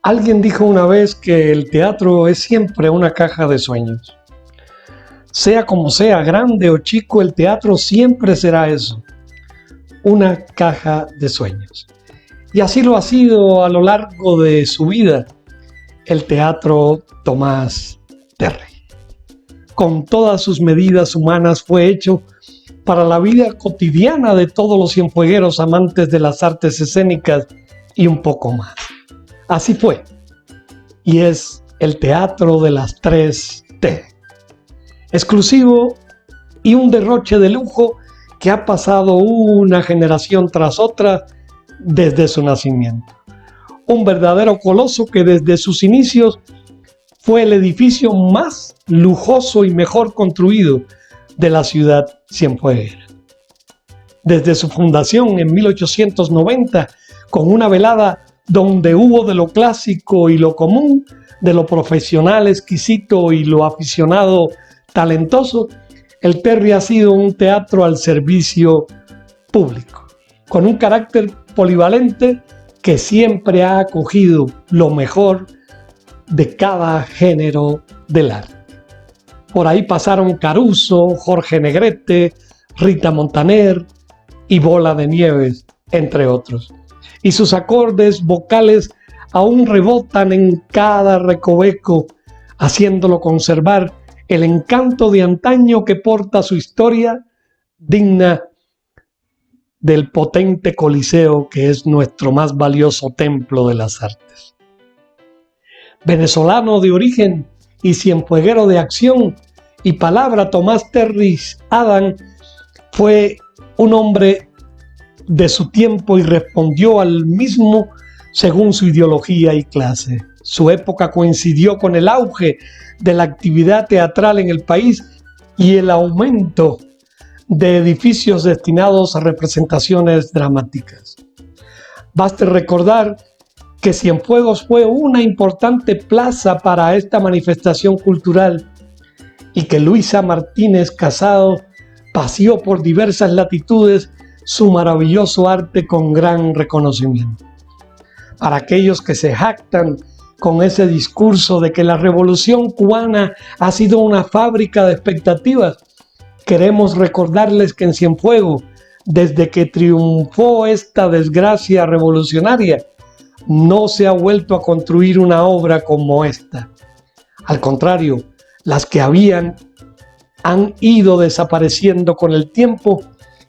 Alguien dijo una vez que el teatro es siempre una caja de sueños. Sea como sea, grande o chico, el teatro siempre será eso, una caja de sueños. Y así lo ha sido a lo largo de su vida el Teatro Tomás Terry. Con todas sus medidas humanas fue hecho para la vida cotidiana de todos los cienfuegueros amantes de las artes escénicas y un poco más. Así fue, y es el teatro de las 3T. Exclusivo y un derroche de lujo que ha pasado una generación tras otra desde su nacimiento. Un verdadero coloso que desde sus inicios fue el edificio más lujoso y mejor construido de la ciudad cienfueguera. Desde su fundación en 1890, con una velada donde hubo de lo clásico y lo común, de lo profesional exquisito y lo aficionado talentoso, el Terry ha sido un teatro al servicio público, con un carácter polivalente que siempre ha acogido lo mejor de cada género del arte. Por ahí pasaron Caruso, Jorge Negrete, Rita Montaner y Bola de Nieves, entre otros. Y sus acordes vocales aún rebotan en cada recoveco, haciéndolo conservar el encanto de antaño que porta su historia, digna del potente Coliseo que es nuestro más valioso templo de las artes. Venezolano de origen y cienfueguero de acción y palabra, Tomás Terry Adam fue un hombre de su tiempo y respondió al mismo según su ideología y clase. Su época coincidió con el auge de la actividad teatral en el país y el aumento de edificios destinados a representaciones dramáticas. Baste recordar que Cienfuegos fue una importante plaza para esta manifestación cultural y que Luisa Martínez Casado paseó por diversas latitudes su maravilloso arte con gran reconocimiento. Para aquellos que se jactan con ese discurso de que la revolución cubana ha sido una fábrica de expectativas, queremos recordarles que en Cienfuegos, desde que triunfó esta desgracia revolucionaria, no se ha vuelto a construir una obra como esta. Al contrario, las que han ido desapareciendo con el tiempo,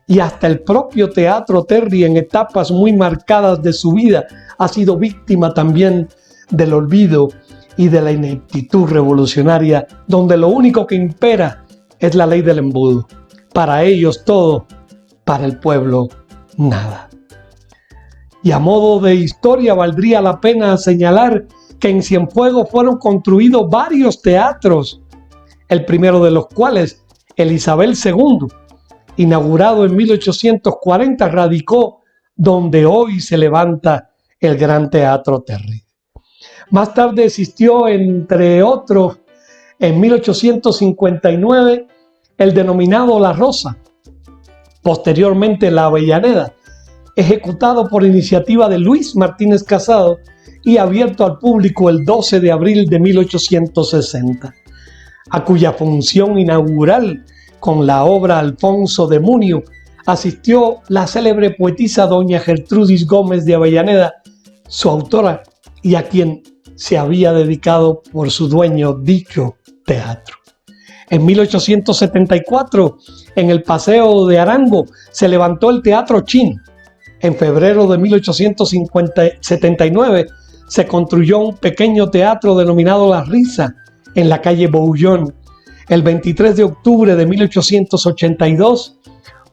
y hasta el propio Teatro Terry en etapas muy marcadas de su vida ha sido víctima también del olvido y de la ineptitud revolucionaria, donde lo único que impera es la ley del embudo. Para ellos todo, para el pueblo nada. Y a modo de historia valdría la pena señalar que en Cienfuegos fueron construidos varios teatros, el primero de los cuales, el Isabel II, inaugurado en 1840, radicó donde hoy se levanta el Gran Teatro Terry. Más tarde existió, entre otros, en 1859, el denominado La Rosa, posteriormente la Avellaneda, ejecutado por iniciativa de Luis Martínez Casado y abierto al público el 12 de abril de 1860, a cuya función inaugural con la obra Alfonso de Munio asistió la célebre poetisa doña Gertrudis Gómez de Avellaneda, su autora, y a quien se había dedicado por su dueño dicho teatro. En 1874, en el Paseo de Arango, se levantó el Teatro Chin. En febrero de 1879 se construyó un pequeño teatro denominado La Risa en la calle Bouillon. El 23 de octubre de 1882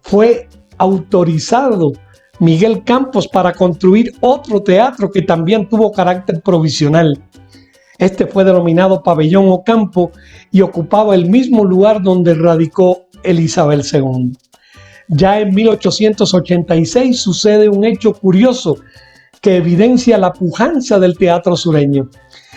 fue autorizado Miguel Campos para construir otro teatro que también tuvo carácter provisional. Este fue denominado Pabellón Ocampo y ocupaba el mismo lugar donde radicó el Isabel II. Ya en 1886 sucede un hecho curioso que evidencia la pujanza del teatro sureño.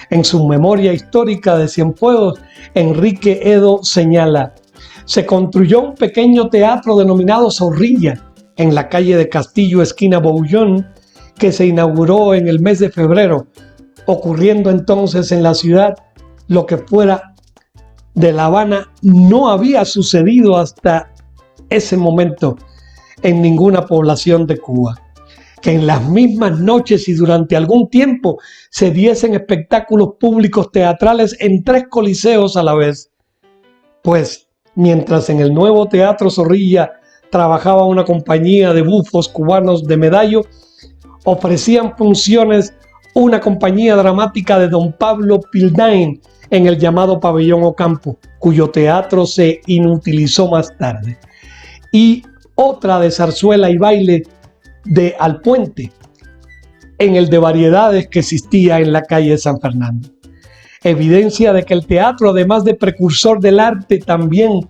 En su memoria histórica de Cienfuegos, Enrique Edo señala: se construyó un pequeño teatro denominado Zorrilla en la calle de Castillo, esquina Bouillon, que se inauguró en el mes de febrero, ocurriendo entonces en la ciudad lo que fuera de La Habana no había sucedido hasta ese momento en ninguna población de Cuba. Que en las mismas noches y durante algún tiempo se diesen espectáculos públicos teatrales en 3 coliseos a la vez. Pues mientras en el nuevo Teatro Zorrilla trabajaba una compañía de bufos cubanos de Medallo, ofrecían funciones una compañía dramática de don Pablo Pildain en el llamado Pabellón Ocampo, cuyo teatro se inutilizó más tarde, y otra de zarzuela y baile de Alpuente, en el de variedades que existía en la calle San Fernando. Evidencia de que el teatro, además de precursor del arte, también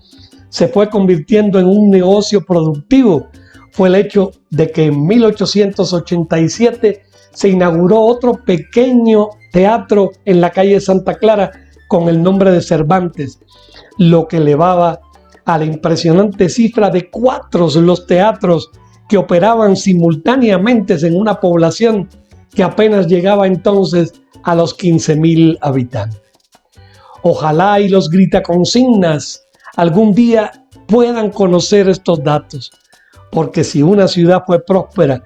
se fue convirtiendo en un negocio productivo, fue el hecho de que en 1887 se inauguró otro pequeño teatro en la calle Santa Clara con el nombre de Cervantes, lo que elevaba a la impresionante cifra de 4 los teatros que operaban simultáneamente en una población que apenas llegaba entonces a los 15,000 habitantes. Ojalá y los gritaconsignas algún día puedan conocer estos datos, porque si una ciudad fue próspera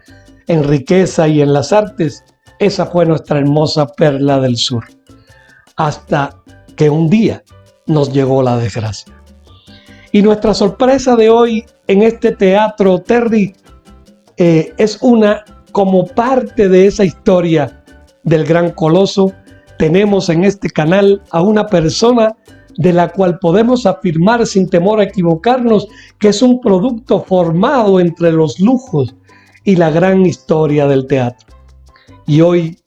en riqueza y en las artes, esa fue nuestra hermosa perla del sur, hasta que un día nos llegó la desgracia. Y nuestra sorpresa de hoy en este teatro, Terry, es una como parte de esa historia del gran coloso. Tenemos en este canal a una persona de la cual podemos afirmar sin temor a equivocarnos que es un producto formado entre los lujos y la gran historia del teatro. Y hoy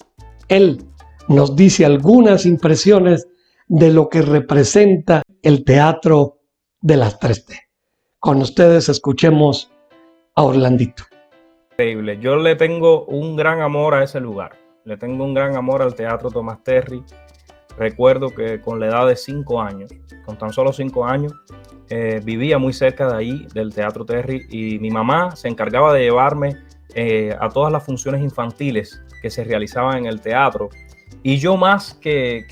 él nos dice algunas impresiones de lo que representa el teatro de las 3T. Con ustedes escuchemos a Orlandito. Increíble. Yo le tengo un gran amor a ese lugar. Le tengo un gran amor al Teatro Tomás Terry. Recuerdo que con la edad de 5 años, con tan solo 5 años, vivía muy cerca de ahí, del Teatro Terry, y mi mamá se encargaba de llevarme a todas las funciones infantiles que se realizaban en el teatro. Y yo más que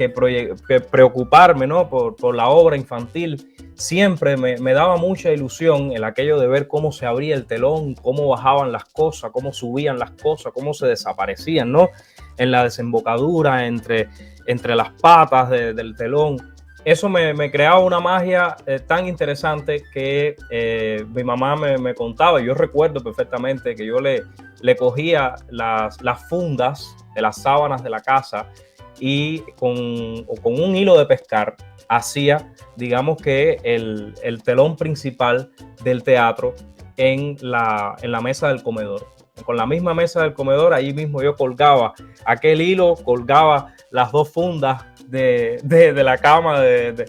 preocuparme, ¿no?, por la obra infantil, siempre me daba mucha ilusión el aquello de ver cómo se abría el telón, cómo bajaban las cosas, cómo subían las cosas, cómo se desaparecían, ¿no?, en la desembocadura, entre las patas del telón. Eso me creaba una magia tan interesante que mi mamá me contaba. Yo recuerdo perfectamente que yo le cogía las fundas de las sábanas de la casa y con un hilo de pescar hacía, digamos que el telón principal del teatro en la mesa del comedor. Con la misma mesa del comedor, ahí mismo yo colgaba aquel hilo, colgaba las 2 fundas de la cama, de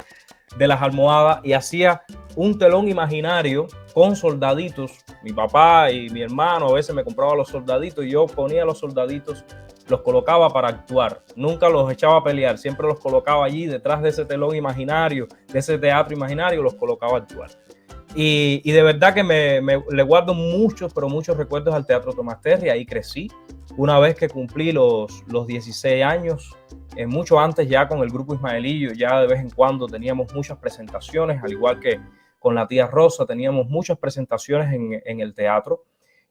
las almohadas, y hacía un telón imaginario con soldaditos. Mi papá y mi hermano a veces me compraban los soldaditos y yo ponía los soldaditos, los colocaba para actuar. Nunca los echaba a pelear, siempre los colocaba allí detrás de ese telón imaginario, de ese teatro imaginario, los colocaba a actuar. Y de verdad que le guardo muchos, pero muchos recuerdos al Teatro Tomás Terry. Ahí crecí. Una vez que cumplí los 16 años, mucho antes ya con el grupo Ismaelillo, ya de vez en cuando teníamos muchas presentaciones, al igual que con la tía Rosa, teníamos muchas presentaciones en el teatro.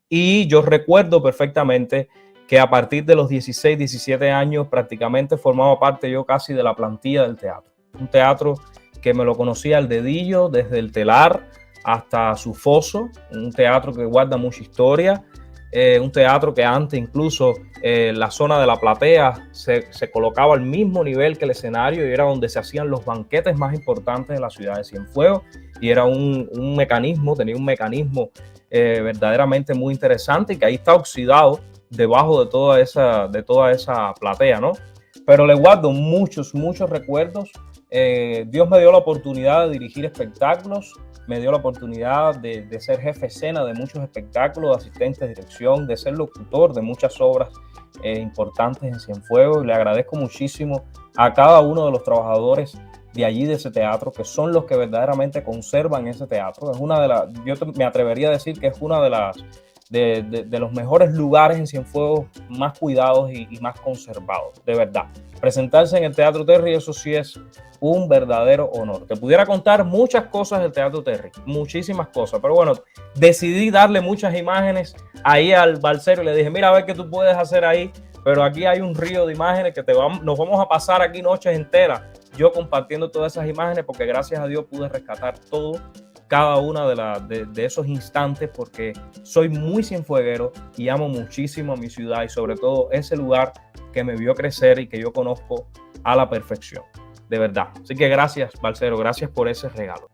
Y yo recuerdo perfectamente que a partir de los 16, 17 años prácticamente formaba parte yo casi de la plantilla del teatro. Un teatro que me lo conocía al dedillo, desde el telar hasta su foso, un teatro que guarda mucha historia, un teatro que antes incluso la zona de la platea se colocaba al mismo nivel que el escenario y era donde se hacían los banquetes más importantes de la ciudad de Cienfuegos, y era un mecanismo, tenía un mecanismo verdaderamente muy interesante y que ahí está oxidado debajo de toda esa platea, ¿no? Pero le guardo muchos recuerdos. Dios me dio la oportunidad de dirigir espectáculos, me dio la oportunidad de ser jefe escena de muchos espectáculos, de asistente de dirección, de ser locutor de muchas obras importantes en Cienfuegos. Le agradezco muchísimo a cada uno de los trabajadores de allí, de ese teatro, que son los que verdaderamente conservan ese teatro. Es yo me atrevería a decir que es una de los mejores lugares en Cienfuegos, más cuidados y más conservados, de verdad. Presentarse en el Teatro Terry, eso sí es un verdadero honor. Te pudiera contar muchas cosas del Teatro Terry, muchísimas cosas, pero bueno, decidí darle muchas imágenes ahí al Balseiro y le dije, mira, a ver qué tú puedes hacer ahí, pero aquí hay un río de imágenes que nos vamos a pasar aquí noches enteras, yo compartiendo todas esas imágenes, porque gracias a Dios pude rescatar todo, cada una de esos instantes, porque soy muy cienfueguero y amo muchísimo a mi ciudad y sobre todo ese lugar que me vio crecer y que yo conozco a la perfección, de verdad. Así que gracias, Balseiro, gracias por ese regalo.